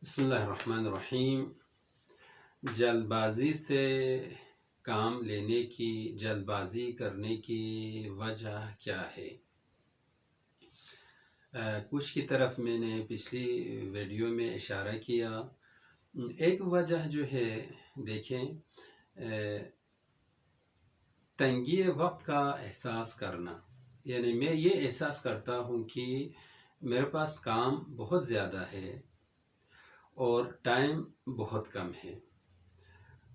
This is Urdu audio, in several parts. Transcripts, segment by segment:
بسم اللہ الرحمن الرحیم۔ جلد بازی سے کام لینے کی، جلد بازی کرنے کی وجہ کیا ہے؟ کچھ کی طرف میں نے پچھلی ویڈیو میں اشارہ کیا۔ ایک وجہ جو ہے دیکھیں، تنگی وقت کا احساس کرنا، یعنی میں یہ احساس کرتا ہوں کہ میرے پاس کام بہت زیادہ ہے اور ٹائم بہت کم ہے،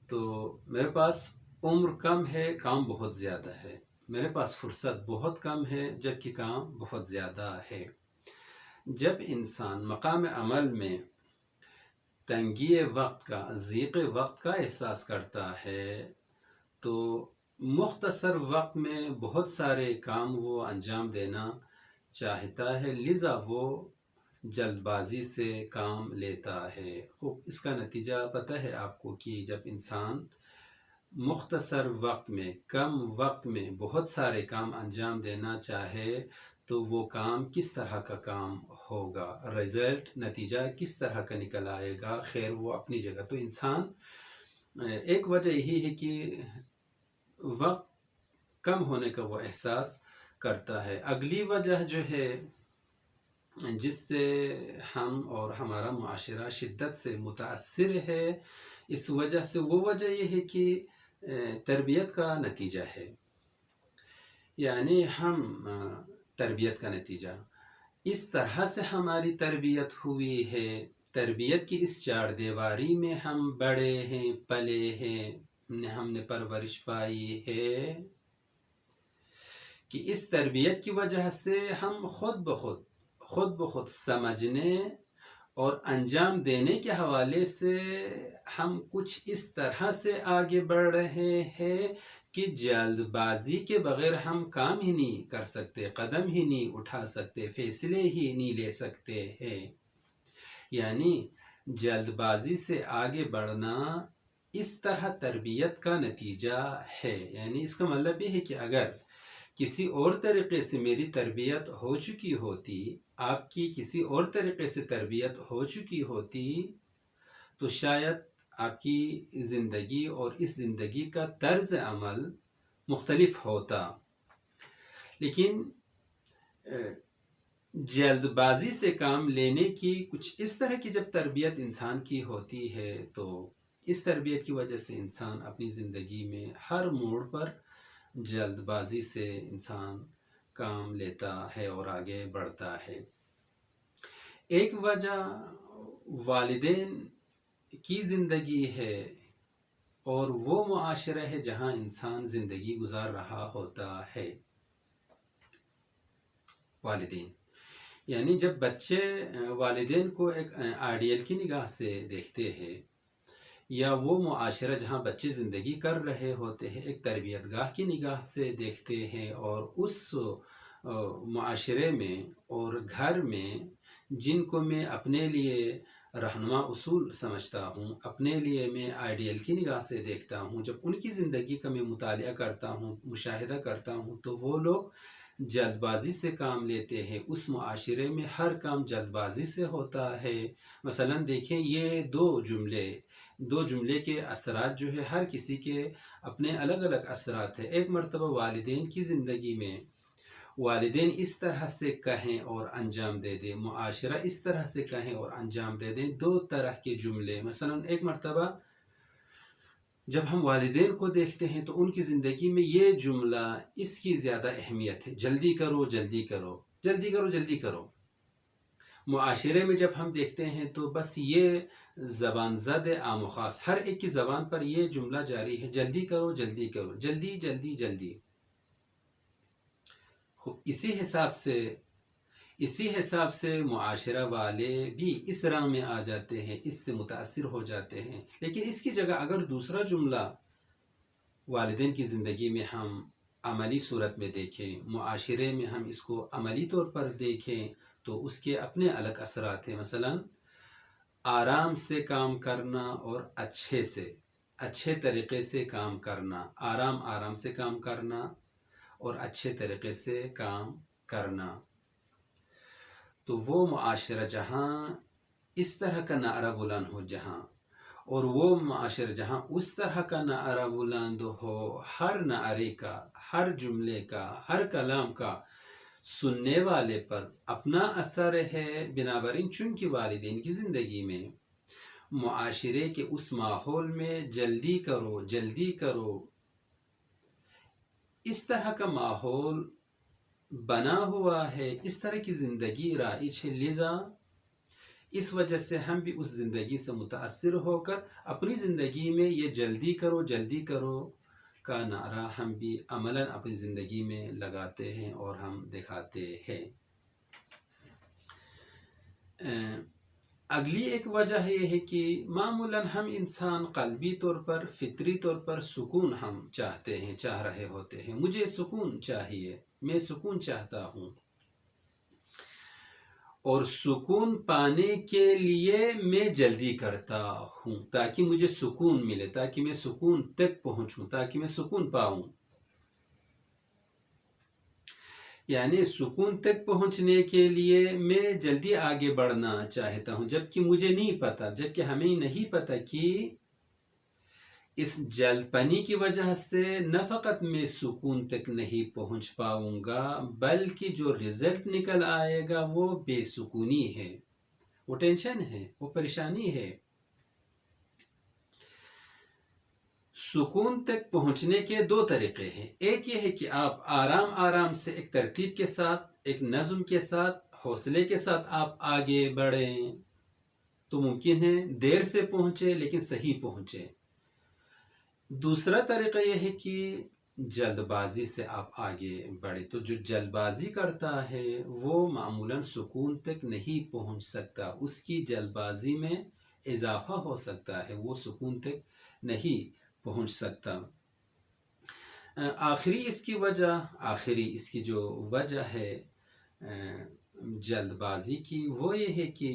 تو میرے پاس عمر کم ہے، کام بہت زیادہ ہے، میرے پاس فرصت بہت کم ہے جبکہ کام بہت زیادہ ہے۔ جب انسان مقام عمل میں تنگی وقت کا، ضیق وقت کا احساس کرتا ہے تو مختصر وقت میں بہت سارے کام وہ انجام دینا چاہتا ہے، لذا وہ جلد بازی سے کام لیتا ہے۔ خوب اس کا نتیجہ پتہ ہے آپ کو کہ جب انسان مختصر وقت میں، کم وقت میں بہت سارے کام انجام دینا چاہے تو وہ کام کس طرح کا کام ہوگا، رزلٹ، نتیجہ کس طرح کا نکل آئے گا، خیر وہ اپنی جگہ۔ تو انسان، ایک وجہ یہی ہے کہ وقت کم ہونے کا وہ احساس کرتا ہے۔ اگلی وجہ جو ہے جس سے ہم اور ہمارا معاشرہ شدت سے متاثر ہے، اس وجہ سے، وہ وجہ یہ ہے کہ تربیت کا نتیجہ ہے۔ یعنی ہم تربیت کا نتیجہ، اس طرح سے ہماری تربیت ہوئی ہے، تربیت کی اس چار دیواری میں ہم بڑے ہیں، پلے ہیں، ہم نے پرورش پائی ہے کہ اس تربیت کی وجہ سے ہم خود بخود سمجھنے اور انجام دینے کے حوالے سے ہم کچھ اس طرح سے آگے بڑھ رہے ہیں کہ جلد بازی کے بغیر ہم کام ہی نہیں کر سکتے، قدم ہی نہیں اٹھا سکتے، فیصلے ہی نہیں لے سکتے ہیں۔ یعنی جلد بازی سے آگے بڑھنا اس طرح تربیت کا نتیجہ ہے۔ یعنی اس کا مطلب یہ ہے کہ اگر کسی اور طریقے سے میری تربیت ہو چکی ہوتی، آپ کی کسی اور طریقے سے تربیت ہو چکی ہوتی تو شاید آپ کی زندگی اور اس زندگی کا طرز عمل مختلف ہوتا۔ لیکن جلد بازی سے کام لینے کی کچھ اس طرح کی جب تربیت انسان کی ہوتی ہے تو اس تربیت کی وجہ سے انسان اپنی زندگی میں ہر موڑ پر جلد بازی سے انسان کام لیتا ہے اور آگے بڑھتا ہے۔ ایک وجہ والدین کی زندگی ہے اور وہ معاشرہ ہے جہاں انسان زندگی گزار رہا ہوتا ہے۔ والدین، یعنی جب بچے والدین کو ایک آئیڈیل کی نگاہ سے دیکھتے ہیں، یا وہ معاشرہ جہاں بچے زندگی کر رہے ہوتے ہیں ایک تربیت گاہ کی نگاہ سے دیکھتے ہیں، اور اس معاشرے میں اور گھر میں جن کو میں اپنے لیے رہنما اصول سمجھتا ہوں، اپنے لیے میں آئیڈیل کی نگاہ سے دیکھتا ہوں، جب ان کی زندگی کا میں مطالعہ کرتا ہوں، مشاہدہ کرتا ہوں تو وہ لوگ جلد بازی سے کام لیتے ہیں۔ اس معاشرے میں ہر کام جلد بازی سے ہوتا ہے۔ مثلا دیکھیں، یہ دو جملے کے اثرات جو ہے ہر کسی کے اپنے الگ الگ اثرات ہیں۔ ایک مرتبہ والدین کی زندگی میں والدین اس طرح سے کہیں اور انجام دے دیں، معاشرہ اس طرح سے کہیں اور انجام دے دیں، دو طرح کے جملے۔ مثلا ایک مرتبہ جب ہم والدین کو دیکھتے ہیں تو ان کی زندگی میں یہ جملہ، اس کی زیادہ اہمیت ہے، جلدی کرو جلدی کرو، جلدی کرو جلدی کرو۔ معاشرے میں جب ہم دیکھتے ہیں تو بس یہ زبان زد عام و خاص، ہر ایک کی زبان پر یہ جملہ جاری ہے، جلدی کرو جلدی کرو، جلدی جلدی جلدی۔ اسی حساب سے معاشرہ والے بھی اس راہ میں آ جاتے ہیں، اس سے متاثر ہو جاتے ہیں۔ لیکن اس کی جگہ اگر دوسرا جملہ والدین کی زندگی میں ہم عملی صورت میں دیکھیں، معاشرے میں ہم اس کو عملی طور پر دیکھیں تو اس کے اپنے الگ اثرات ہیں۔ مثلا آرام سے کام کرنا اور اچھے طریقے سے کام کرنا، آرام سے کام کرنا اور اچھے طریقے سے کام کرنا، تو وہ معاشرہ جہاں اس طرح کا نعرہ بلند ہو جہاں، اور وہ معاشرہ جہاں اس طرح کا نعرہ بلند ہو، ہر نعرے کا، ہر جملے کا، ہر کلام کا سننے والے پر اپنا اثر ہے، بنابراین چونکہ والدین کی زندگی میں معاشرے کے اس ماحول میں جلدی کرو جلدی کرو، اس طرح کا ماحول بنا ہوا ہے، اس طرح کی زندگی رائج ہے، لذا اس وجہ سے ہم بھی اس زندگی سے متاثر ہو کر اپنی زندگی میں یہ جلدی کرو کا نعرہ ہم بھی عملاً اپنی زندگی میں لگاتے ہیں اور ہم دکھاتے ہیں۔ اگلی ایک وجہ یہ ہے کہ معمولاً ہم انسان قلبی طور پر، فطری طور پر سکون ہم چاہتے ہیں، چاہ رہے ہوتے ہیں، مجھے سکون چاہیے، میں سکون چاہتا ہوں، اور سکون پانے کے لیے میں جلدی کرتا ہوں تاکہ مجھے سکون ملے، تاکہ میں سکون تک پہنچوں، تاکہ میں سکون پاؤں۔ یعنی سکون تک پہنچنے کے لیے میں جلدی آگے بڑھنا چاہتا ہوں، جبکہ مجھے نہیں پتا، جبکہ ہمیں نہیں پتا کہ اس جلد پنی کی وجہ سے نہ فقط میں سکون تک نہیں پہنچ پاؤں گا، بلکہ جو رزلٹ نکل آئے گا وہ بے سکونی ہے، وہ ٹینشن ہے، وہ پریشانی ہے۔ سکون تک پہنچنے کے دو طریقے ہیں، ایک یہ ہے کہ آپ آرام سے ایک ترتیب کے ساتھ، ایک نظم کے ساتھ، حوصلے کے ساتھ آپ آگے بڑھیں تو ممکن ہے دیر سے پہنچے لیکن صحیح پہنچے۔ دوسرا طریقہ یہ ہے کہ جلد بازی سے آپ آگے بڑھیں، تو جو جلد بازی کرتا ہے وہ معمولاً سکون تک نہیں پہنچ سکتا، اس کی جلد بازی میں اضافہ ہو سکتا ہے، وہ سکون تک نہیں پہنچ سکتا۔ آخری اس کی جو وجہ ہے جلد بازی کی، وہ یہ ہے کہ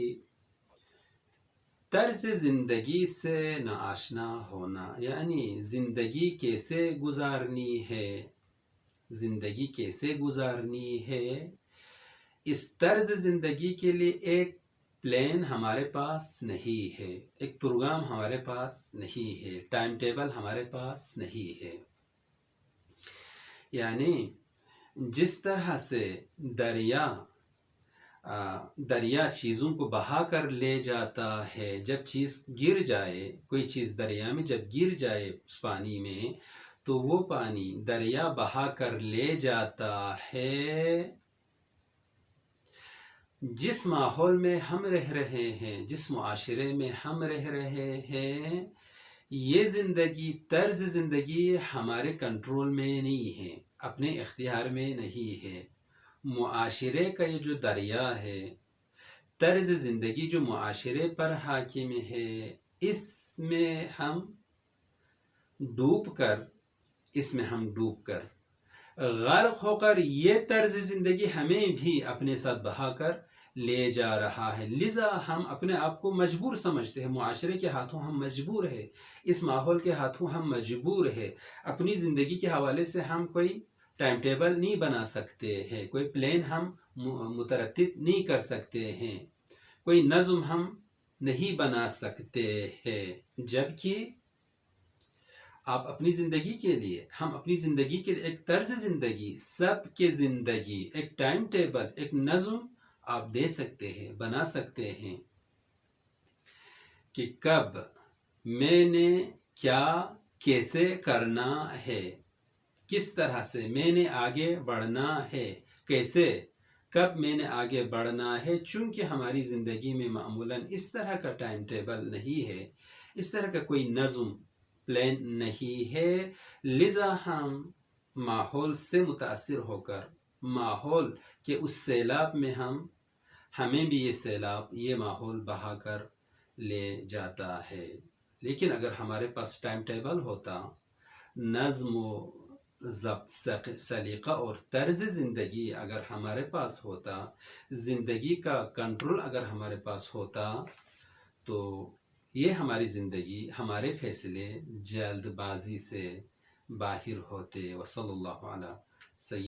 طرز زندگی سے ناآشنا ہونا، یعنی زندگی کیسے گزارنی ہے، اس طرز زندگی کے لیے ایک پلان ہمارے پاس نہیں ہے، ایک پروگرام ہمارے پاس نہیں ہے، ٹائم ٹیبل ہمارے پاس نہیں ہے۔ یعنی جس طرح سے دریا چیزوں کو بہا کر لے جاتا ہے، جب چیز گر جائے، کوئی چیز دریا میں جب گر جائے اس پانی میں، تو وہ پانی دریا بہا کر لے جاتا ہے۔ جس ماحول میں ہم رہ رہے ہیں، جس معاشرے میں ہم رہ رہے ہیں، یہ طرز زندگی ہمارے کنٹرول میں نہیں ہے، اپنے اختیار میں نہیں ہے۔ معاشرے کا یہ جو دریا ہے، طرز زندگی جو معاشرے پر حاکم ہے، اس میں ہم ڈوب کر غرق ہو کر یہ طرز زندگی ہمیں بھی اپنے ساتھ بہا کر لے جا رہا ہے، لذا ہم اپنے آپ کو مجبور سمجھتے ہیں، معاشرے کے ہاتھوں ہم مجبور ہیں، اس ماحول کے ہاتھوں ہم مجبور ہیں۔ اپنی زندگی کے حوالے سے ہم کوئی ٹائم ٹیبل نہیں بنا سکتے ہیں، کوئی پلان ہم مترتب نہیں کر سکتے ہیں، کوئی نظم ہم نہیں بنا سکتے ہیں، جبکہ آپ اپنی زندگی کے لیے، ہم اپنی زندگی کے لیے ایک طرز زندگی، سب کے زندگی، ایک ٹائم ٹیبل، ایک نظم آپ دے سکتے ہیں، بنا سکتے ہیں کہ کب میں نے کیا کیسے کرنا ہے، کس طرح سے میں نے آگے بڑھنا ہے، کیسے کب میں نے آگے بڑھنا ہے، چونکہ ہماری زندگی میں معمولاً اس طرح کا ٹائم ٹیبل نہیں ہے، اس طرح کا کوئی نظم پلان نہیں ہے، لذا ہم ماحول سے متاثر ہو کر، ماحول کے اس سیلاب میں ہمیں بھی یہ ماحول بہا کر لے جاتا ہے۔ لیکن اگر ہمارے پاس ٹائم ٹیبل ہوتا، نظم و ضبط، سلیقہ اور طرز زندگی اگر ہمارے پاس ہوتا، زندگی کا کنٹرول اگر ہمارے پاس ہوتا، تو یہ ہماری زندگی، ہمارے فیصلے جلد بازی سے باہر ہوتے۔ وصلی اللہ علیہ